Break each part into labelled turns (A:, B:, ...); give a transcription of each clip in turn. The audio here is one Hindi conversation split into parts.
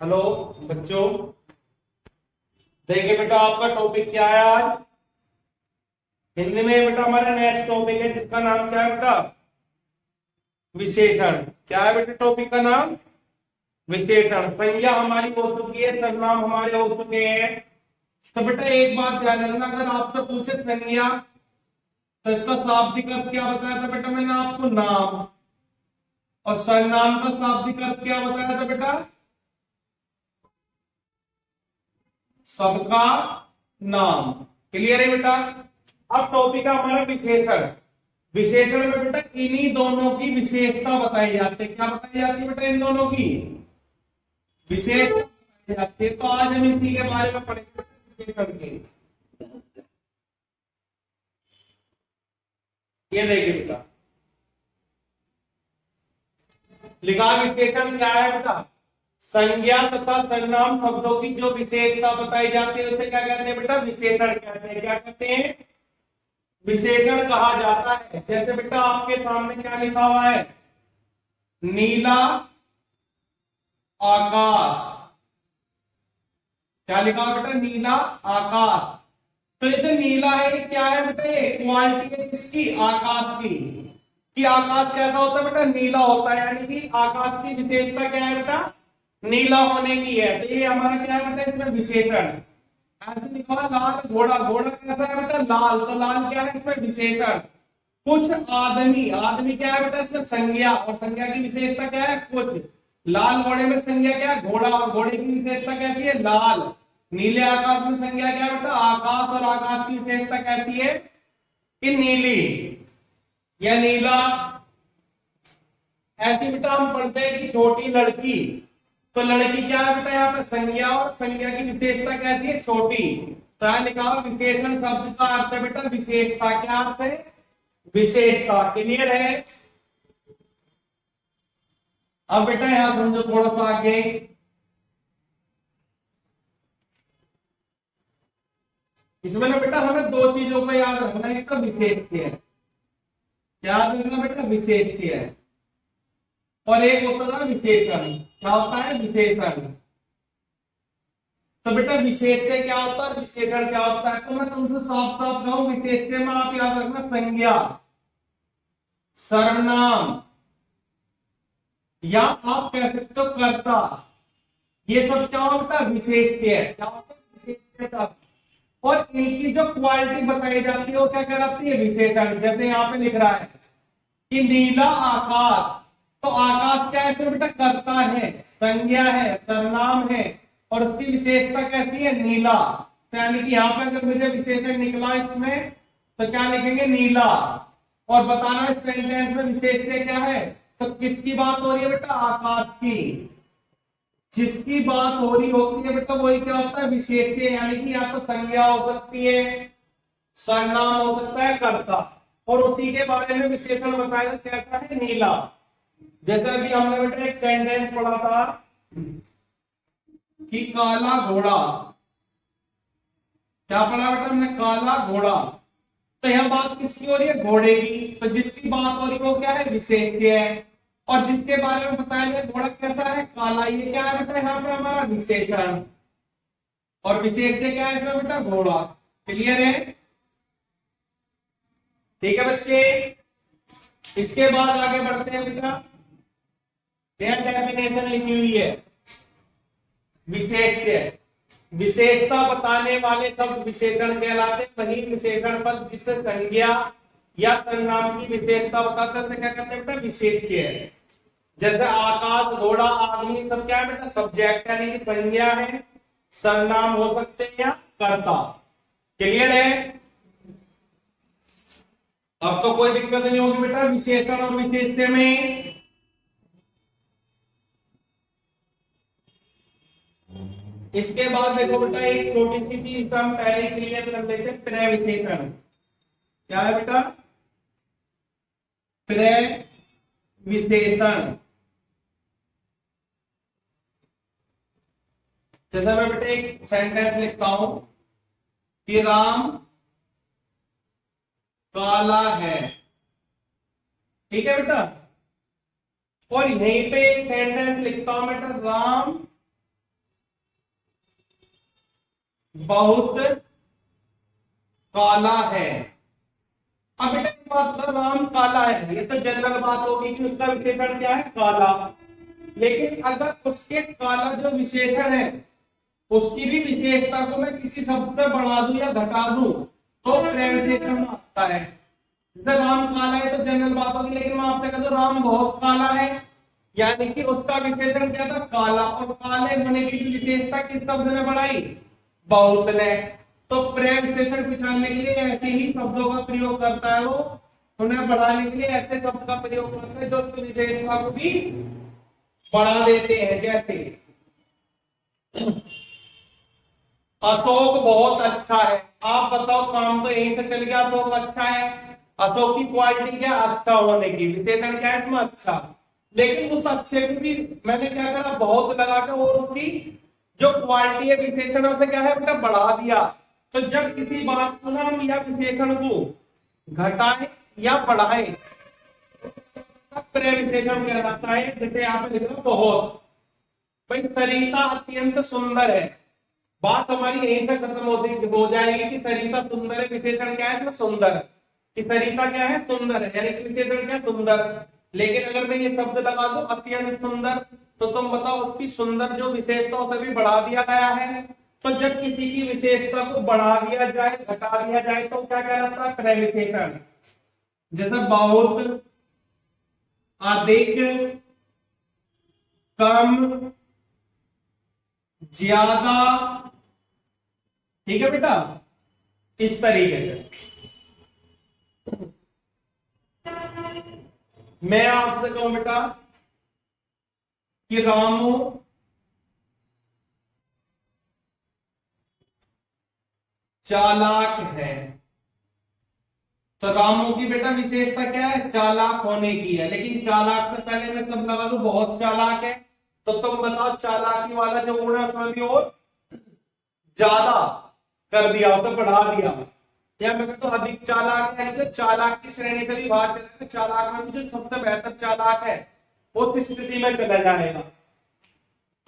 A: हेलो बच्चों, देखिए बेटा आपका टॉपिक क्या है आज। हिंदी में बेटा हमारा नेक्स्ट टॉपिक है जिसका नाम क्या है बेटा, विशेषण। क्या है बेटा टॉपिक का नाम, विशेषण। संज्ञा हमारी हो चुकी है, सर्वनाम हमारे हो चुके हैं। तो बेटा एक बात ध्यान रखना, अगर आपसे पूछे संज्ञा तो इसका शाब्दिक अर्थ क्या बताया था बेटा मैंने आपको, नाम। और सर्वनाम का शाब्दिक अर्थ क्या बताया था बेटा, सबका नाम। क्लियर है बेटा। अब टॉपिक है हमारा विशेषण। विशेषण में बेटा इन्हीं दोनों की विशेषता बताई जाती है। क्या बताई जाती है बेटा, इन दोनों की विशेषता बताई जाती है। तो आज हम इसी के बारे में पढ़ेंगे, विशेषण के। ये देखिए बेटा लिखा, विशेषण क्या है बेटा, संज्ञा तथा सर्वनाम शब्दों की जो विशेषता बताई जाती है उसे क्या कहते हैं बेटा, विशेषण कहते हैं। क्या कहते हैं, विशेषण कहा जाता है। जैसे बेटा आपके सामने क्या लिखा हुआ है, नीला आकाश। क्या लिखा हुआ बेटा, नीला आकाश। तो ये जो नीला है ये क्या है बेटा, ये क्वालिटी है किसकी, आकाश की। कि आकाश कैसा होता है बेटा, नीला होता है। यानी कि आकाश की विशेषता क्या है बेटा, नीला होने की है। तो ये हमारा क्या है बेटा, इसमें विशेषण। ऐसे लिखा हुआ लाल घोड़ा, घोड़ा कैसा है बेटा, लाल। तो लाल क्या है इसमें विशेषण। कुछ आदमी, आदमी क्या है बेटा इसमें संज्ञा। और संज्ञा की विशेषता क्या है, कुछ। लाल घोड़े में संज्ञा क्या है, घोड़ा। और घोड़े की विशेषता कैसी है, लाल। नीले आकाश में संज्ञा क्या है बेटा, आकाश। और आकाश की विशेषता कैसी है कि नीली या नीला। ऐसी बेटा हम पढ़ते हैं कि छोटी लड़की। तो लड़की क्या है बेटा यहाँ पे संज्ञा, और संज्ञा की विशेषता कैसी है, छोटी। तो यहां लिखा हुआ विशेषण शब्द का अर्थ है बेटा विशेषता। क्या अर्थ है, विशेषता। क्लियर है। अब बेटा यहां समझो थोड़ा सा आगे। इसमें ना बेटा हमें दो चीजों को याद रखना है, एक तो विशेष्य। क्या याद रखना बेटा, विशेष्य। और एक होता था विशेषण। क्या होता है, विशेषण। तो बेटा विशेष्य क्या होता है और विशेषण क्या होता है, तो मैं तुमसे साफ साफ कहूं, विशेष्य में आप याद रखना संज्ञा, सर्वनाम, या आप कह सकते हो कर्ता। ये सब क्या होता है, विशेष्य। क्या होता है, विशेष्य शब्द। और इनकी जो क्वालिटी बताई जाती है वो क्या कहलाती है, विशेषण। जैसे यहाँ पे लिख रहा है कि नीला आकाश। तो आकाश क्या है इसमें बेटा, कर्ता है, संज्ञा है, सर्वनाम है। और उसकी विशेषता कैसी है, नीला। तो यानी कि यहाँ पे अगर मुझे विशेषण निकला इसमें तो क्या लिखेंगे, नीला। और बताना इस सेंटेंस में विशेष्य क्या है, तो किसकी बात हो रही है बेटा, आकाश की। जिसकी बात हो रही होती है बेटा वही क्या होता है, विशेष्य। यानी कि या तो संज्ञा हो सकती है, सर्वनाम हो सकता है, कर्ता। और उसी के बारे में विशेषण बताएगा कैसा है, नीला। जैसे अभी हमने बेटा एक सेंटेंस पढ़ा था कि काला घोड़ा। क्या पढ़ा बेटा हमने, काला घोड़ा। तो यह बात किसकी हो रही है, घोड़े की। तो जिसकी बात हो रही है वो क्या है, विशेष्य है। और जिसके बारे में बताया गया घोड़ा कैसा है, काला। ये क्या है बेटा यहाँ पे हमारा विशेषण। और विशेष्य क्या है इसमें बेटा, घोड़ा। क्लियर है। ठीक है बच्चे। इसके बाद आगे बढ़ते हैं बेटा, यह डेफिनेशन लिखी हुई है, विशेष्य। विशेषता बताने वाले शब्द विशेषण कहलाते हैं। वही विशेषण पद जिससे संज्ञा या सर्वनाम की विशेषता बताते हैं क्या कहते हैं बेटा, विशेष्य। जैसे आकाश, घोड़ा, आदमी, सब क्या है बेटा, सब्जेक्ट यानी कि संज्ञा है, सर्वनाम हो सकते हैं या कर्ता। क्लियर है। अब तो कोई दिक्कत नहीं होगी बेटा विशेषण और विशेष्य में। इसके बाद देखो बेटा एक छोटी सी चीज हम पहले क्लियर कर लेते हैं, प्रविशेषण। क्या है बेटा, प्रविशेषण। जैसा मैं बेटा एक सेंटेंस लिखता हूं कि राम काला है। ठीक है बेटा। और यहीं पे एक सेंटेंस लिखता हूं बेटा, राम बहुत काला है। अब बेटा एक बात बता, राम काला है, ये तो जनरल बात होगी कि उसका विशेषण क्या है, काला। लेकिन अगर उसके काला जो विशेषण है उसकी भी विशेषता को मैं किसी शब्द से बढ़ा दूं या घटा दूं तो प्रविशेषण में आता है। जैसे राम काला है तो जनरल बात होगी, लेकिन मैं आपसे कह दूं राम बहुत काला है, यानी कि उसका विशेषण क्या था, काला, और काले होने की विशेषता किस शब्द ने बढ़ाई, बहुत ने। तो पर्याय विशेषण पहचानने के लिए ऐसे ही शब्दों का प्रयोग करता है वो, उन्हें बढ़ाने के लिए ऐसे शब्द का प्रयोग करता है जो उसकी विशेषता को भी बढ़ा देते हैं। जैसे अशोक बहुत अच्छा है, आप बताओ, काम तो यहीं से चल गया, अशोक अच्छा है। अशोक की क्वालिटी क्या, अच्छा होने की, विशेषण क्या है इसमें, अच्छा। लेकिन उस अच्छे की भी मैंने क्या करा, बहुत लगा के और उसकी जो क्वालिटी है विशेषण उसे क्या है बेटा बढ़ा दिया। तो जब किसी बात को नाम या विशेषण को घटाए या बढ़ाए पर्याय विशेषण कहलाता है। जैसे यहाँ पे लिख रहा बहुत, भाई सरिता अत्यंत सुंदर है, बात हमारी यहीं से खत्म हो जाएगी कि सरिता सुंदर है, विशेषण क्या है इसमें, सुंदर, कि सरिता क्या है, सुंदर है, यानी कि विशेषण क्या, सुंदर। लेकिन अगर मैं ये शब्द लगा दूं अत्यंत सुंदर, तो तुम बताओ उसकी सुंदर जो विशेषता उसे भी बढ़ा दिया गया है। तो जब किसी की विशेषता को बढ़ा दिया जाए, घटा दिया जाए, तो क्या कहलाता है, पर्याय विशेषण। जैसे बहुत, अधिक, कम, ज्यादा, ठीक है बेटा, इस तरीके से। मैं आपसे कहूं बेटा कि रामू चालाक है, तो रामू की बेटा विशेषता क्या है, चालाक होने की है। लेकिन चालाक से पहले मैं सब लगा दूं बहुत चालाक है, तो तुम बताओ चालाकी वाला जो गुण है उसमें भी और ज्यादा कर दिया, उसे बढ़ा दिया। या मैं कहता हूं अधिक चालाक, यानी कि चालाक की श्रेणी से भी बाहर चला गया, चालाक में भी जो सबसे बेहतर चालाक है उस स्थिति में चला जाएगा।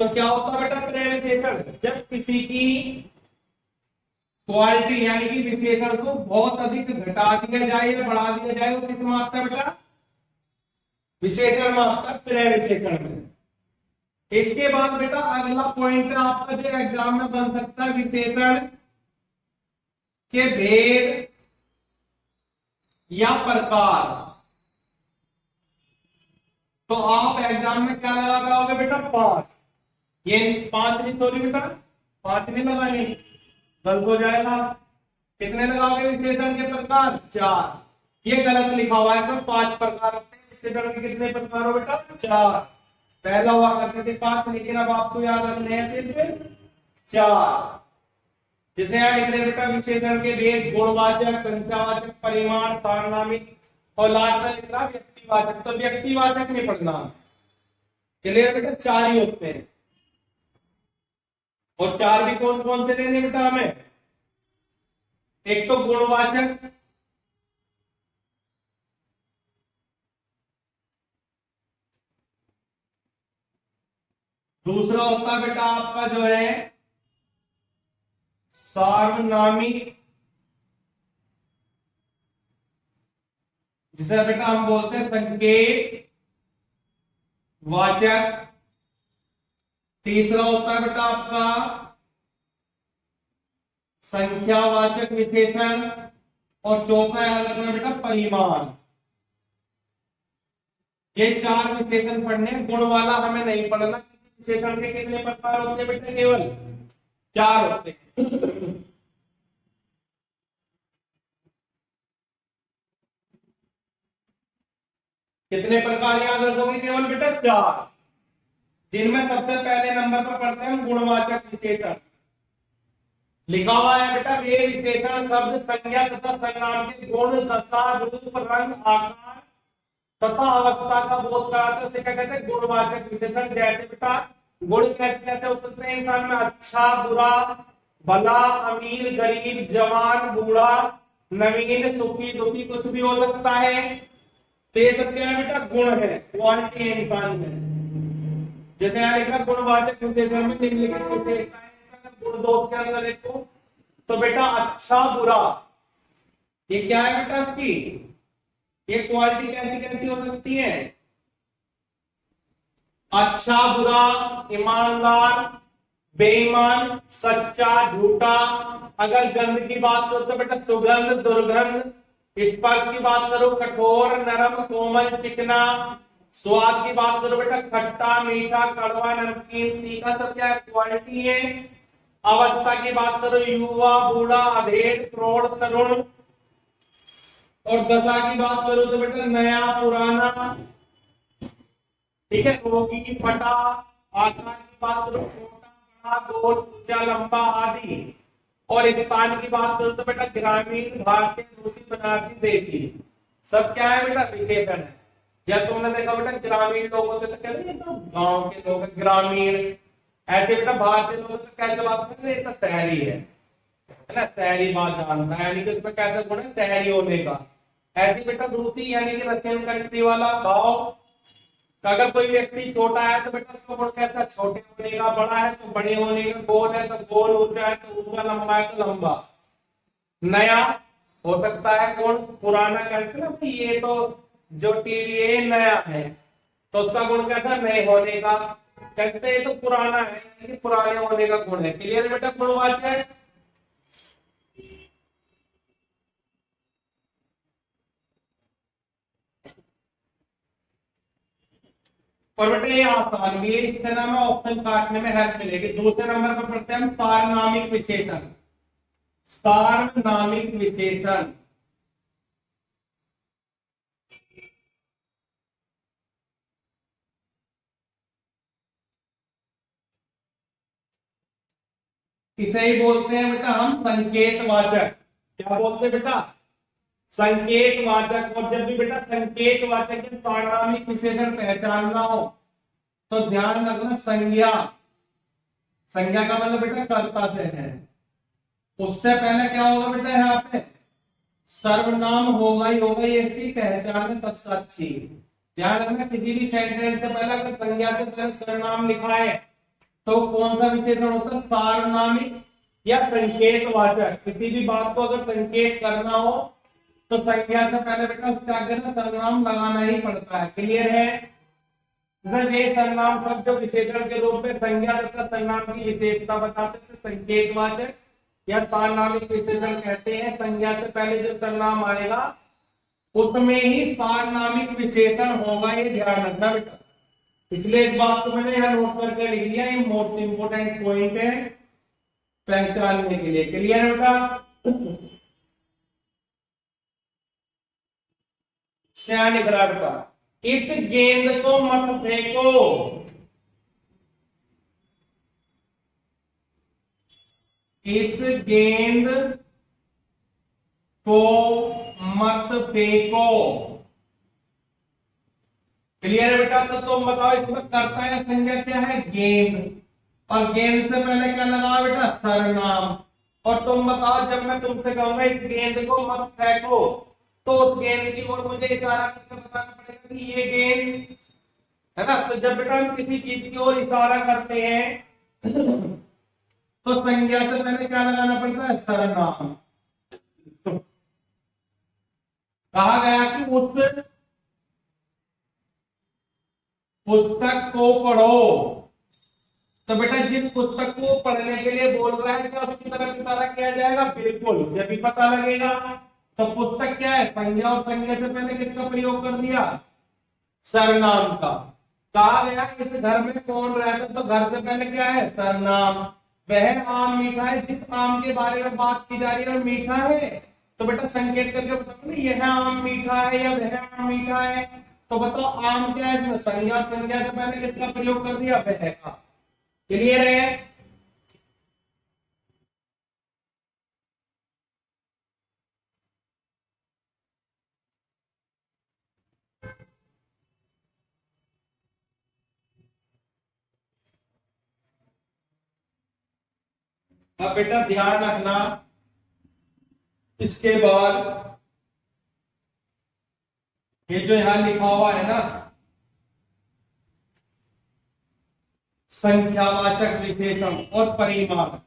A: तो क्या होता है बेटा पर्याय विशेषण, जब किसी की क्वालिटी यानी कि विशेषण को बहुत अधिक घटा दिया जाए या बढ़ा दिया जाए, वो किस में आता है बेटा, विशेषण में आता है, पर्याय विशेषण में। इसके बाद बेटा अगला पॉइंट आपका जो एग्जाम में बन सकता है, विशेषण के भेद या प्रकार। तो आप एग्जाम में क्या लगा पाओगे बेटा, 5। ये 5 नहीं, सॉरी बेटा 5 नहीं लगानी, गलत हो जाएगा। कितने लगाओगे विशेषण के प्रकार, 4। ये गलत लिखा हुआ है, सब 5 प्रकार होते हैं विशेषण के। कितने प्रकार हो बेटा, 4। पहला हुआ करते थे 5, लेकिन अब आपको याद रखने हैं सिर्फ 4। जैसे यहाँ लिख रहे बेटा विशेषण के भेद, गुणवाचक, संख्यावाचक, परिमाण, सारनामिक, और लास्ट में लिख रहा व्यक्तिवाचक। तो व्यक्तिवाचक नहीं पढ़ना, क्लियर बेटा, 4 ही होते हैं। और 4 भी कौन कौन से लेने बेटा हमें, एक तो गुणवाचक, दूसरा होता है बेटा आपका जो है सार्वनामिक, जिसे बेटा हम बोलते हैं संकेत वाचक। तीसरा होता है बेटा आपका संख्यावाचक विशेषण, और चौथा याद रखना बेटा परिमाण। ये 4 विशेषण पढ़ने, गुण वाला हमें नहीं पढ़ना। विशेषण के कितने प्रकार होते हैं बेटा, केवल 4 होते हैं। कितने प्रकार याद रखोगे, केवल बेटा 4, जिनमें सबसे पहले नंबर पर पढ़ते हैं गुणवाचक विशेषण। लिखा हुआ है बेटा वे विशेषण शब्द, संज्ञा तथा सर्वनाम के गुण, दशा, रूप, रंग, आकार तथा अवस्था का बोध कराते हैं, उसे क्या कहते हैं, गुणवाचक विशेषण। जैसे बेटा गुण कैसे कैसे हो सकते हैं इंसान में, अच्छा, बुरा, भला, अमीर, गरीब, जवान, बूढ़ा, नवीन, सुखी, दुखी, कुछ भी हो सकता है। तो ये सब क्या है बेटा, गुण है, क्वालिटी है इंसान में। जैसे यहाँ लिखा गुणवाचक विशेषण में निम्नलिखित विशेषताएं, गुण दोष के अंदर देखो तो बेटा अच्छा बुरा, ये क्या है बेटा इसकी, ये क्वालिटी कैसी कैसी हो सकती है, अच्छा बुरा, ईमानदार, बेईमान, सच्चा झूठा। अगर गंध की बात करो तो बेटा सुगंध दुर्गंध, स्पर्श की बात करो कठोर नरम कोमल चिकना, स्वाद की बात करो बेटा खट्टा मीठा कड़वा नमकीन तीखा, सब क्या क्वालिटी है। अवस्था की बात करो युवा बूढ़ा अधेड़ प्रौढ़ तरुण, और दशा की बात करो तो बेटा नया पुराना, ठीक है, रोगी फटा। आकार की बात करो छोटा बड़ा गोल ऊंचा लंबा आदि। और स्थान की बात करो तो बेटा ग्रामीण भारतीय रूसी बनारसी देसी, सब क्या है बेटा विशेषण है। जब तुमने देखा बेटा ग्रामीण लोग होते तो कहते हैं तो गांव के लोग ग्रामीण, ऐसे बेटा भारतीय लोग तो कैसे बात करते हैं, तो शहरी है ना, शहरी बात जानता है, यानी कि उसमें कैसे गुण है शहरी होने का। ऐसी बेटा रूसी यानी कि रशियन कंट्री वाला भाव, अगर कोई व्यक्ति छोटा है तो बेटा उसका गुण कैसा छोटे होने का, बड़ा है तो बड़े होने का, गोल है तो गोल, ऊंचा है तो ऊंचा, लंबा है तो लंबा। नया हो सकता है गुण, पुराना कहते हैं ना ये तो जो टीवी है नया है, तो उसका गुण कैसा नए होने का, कहते हैं तो पुराना है यानी कि पुराने होने का गुण है। क्लियर बेटा गुणवाचक है। और बेटा ये आसान भी है, इससे ना हमें ऑप्शन काटने में हेल्प मिलेगी। दूसरे नंबर पर पढ़ते हैं हम सार्वनामिक विशेषण। सार्वनामिक विशेषण इसे ही बोलते हैं बेटा हम संकेतवाचक। क्या बोलते हैं बेटा, संकेतवाचक। और जब भी बेटा संकेतवाचक के सार्वनामिक विशेषण पहचानना हो तो ध्यान रखना संज्ञा, संज्ञा का मतलब बेटा कर्ता से है, उससे पहले क्या होगा बेटा यहाँ पे सर्वनाम होगा ही होगा, ये इसकी पहचान है सबसे अच्छी। ध्यान रखना किसी भी सेंटेंस से पहले अगर संज्ञा से पहले सर्वनाम लिखा है तो कौन सा विशेषण होता है, सार्वनामिक या संकेतवाचक। किसी भी बात को अगर संकेत करना हो तो संज्ञा से पहले बेटा उसके आगे ना सर्वनाम लगाना ही पड़ता है। क्लियर है। ये सर्वनाम शब्द जो विशेषण के रूप में संज्ञा तथा सर्वनाम की विशेषता बताते हैं संकेतवाचक या सार्वनामिक विशेषण कहते हैं। संज्ञा से पहले जो सर्वनाम आएगा उसमें ही सार्वनामिक विशेषण होगा, ये ध्यान रखना बेटा। इसलिए इस बात को मैंने यहां नोट करके लिख लिया, ये मोस्ट इंपोर्टेंट पॉइंट है पहचानने के लिए। क्लियर है बेटा। क्या लिख रहा है बेटा, इस गेंद को मत फेंको, इस गेंद को मत फेंको। क्लियर है बेटा। तो तुम बताओ इसमें कर्ता या संज्ञा क्या है, गेंद, और गेंद से पहले क्या लगा बेटा सर्वनाम। और तुम बताओ जब मैं तुमसे कहूंगा इस गेंद को मत फेंको तो उस गेंद की ओर मुझे इशारा करके बताना पड़ेगा कि ये गेंद है ना। तो जब बेटा हम किसी चीज की ओर इशारा करते हैं तो संज्ञा से पहले क्या लगाना पड़ता है, सर्वनाम। कहा गया कि उस पुस्तक को पढ़ो, तो बेटा जिस पुस्तक को पढ़ने के लिए बोल रहा है क्या उसकी तरफ इशारा किया जाएगा, बिल्कुल। जब भी पता लगेगा तो पुस्तक क्या है, संज्ञा, और संज्ञा से पहले किसका प्रयोग कर दिया, सर्वनाम का। कहा गया इस घर में कौन रहता, तो घर से पहले क्या है, सर्वनाम। वह आम मीठा है, जिस आम के बारे में बात की जा रही है वो मीठा है, तो बेटा संकेत करके बताओ यह आम मीठा है या वह आम मीठा है। तो बताओ आम क्या है, इसमें संज्ञा, संज्ञा से पहले किसका प्रयोग कर दिया, वह का। क्लियर है। अब बेटा ध्यान रखना, इसके बाद ये जो यहां लिखा हुआ है ना संख्यावाचक विशेषण और परिमाण,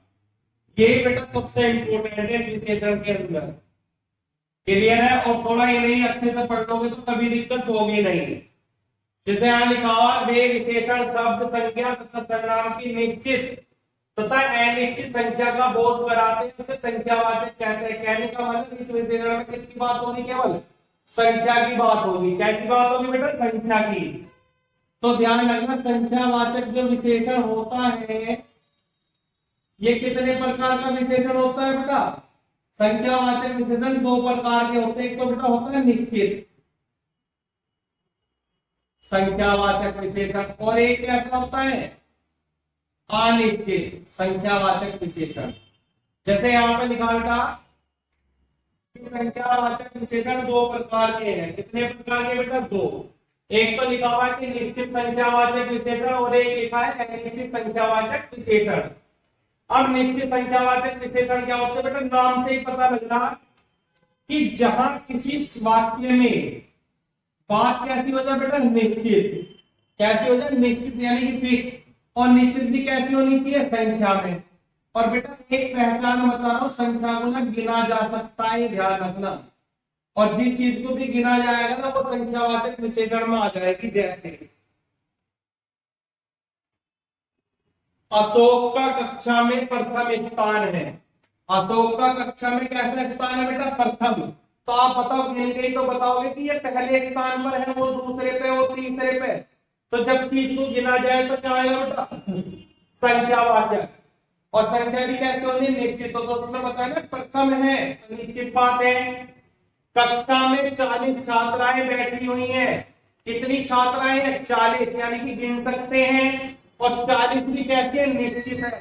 A: ये बेटा सबसे इंपॉर्टेंट है इस विशेषण के अंदर। क्लियर है? और थोड़ा ये नहीं अच्छे से पढ़ लोगे तो कभी दिक्कत होगी नहीं। जैसे यहाँ लिखा हुआ वे विशेषण शब्द संख्या तथा सर्वनाम की निश्चित तथा अनिश्चित संख्या का बोध कराते हैं, उसे संख्यावाचक कहते हैं। कहने का मतलब इस विशेषण में किसकी बात होगी? केवल संख्या की बात होगी। कैसी बात होगी बेटा? संख्या की। तो ध्यान रखना, संख्यावाचक जो विशेषण होता है ये कितने प्रकार का विशेषण होता है बेटा? संख्यावाचक विशेषण दो प्रकार के होते हैं। एक तो बेटा होता है निश्चित संख्यावाचक विशेषण, और एक कैसा होता है? अनिश्चित संख्यावाचक विशेषण। जैसे यहाँ पे लिखा बेटा कि संख्यावाचक विशेषण दो प्रकार के हैं। कितने प्रकार के बेटा? दो। एक तो लिखा हुआ है कि निश्चित संख्यावाचक विशेषण और एक लिखा है अनिश्चित संख्यावाचक विशेषण। अब निश्चित संख्यावाचक विशेषण क्या होते हैं बेटा? नाम से ही पता लग रहा कि जहां किसी वाक्य में बात कैसी हो जाए बेटा? निश्चित। कैसी हो जाए? निश्चित यानी कि फिक्स। और निश्चित भी कैसी होनी चाहिए? संख्या में। और बेटा एक पहचान बता रहा हूं, संख्या को ना गिना जा सकता है, ध्यान रखना। और जिस चीज को भी गिना जाएगा ना वो संख्यावाचक विशेषण में आ जाएगी। जैसे अशोक का कक्षा में प्रथम स्थान है। अशोक का कक्षा में कैसा स्थान है बेटा? प्रथम। तो आप बताओ, गिन गई तो बताओगे कि ये पहले स्थान पर है, वो दूसरे पे, वो तीसरे पे। तो जब चीज को गिना जाए तो क्या आएगा बेटा? संख्यावाचक। और संख्या भी कैसे होनी? निश्चित। तो उसमें बताया ना प्रथम है तो निश्चित बात है। कक्षा में 40 छात्राएं बैठी हुई हैं। कितनी छात्राएं हैं? 40, यानी कि गिन सकते हैं। और 40 भी कैसी है? निश्चित है।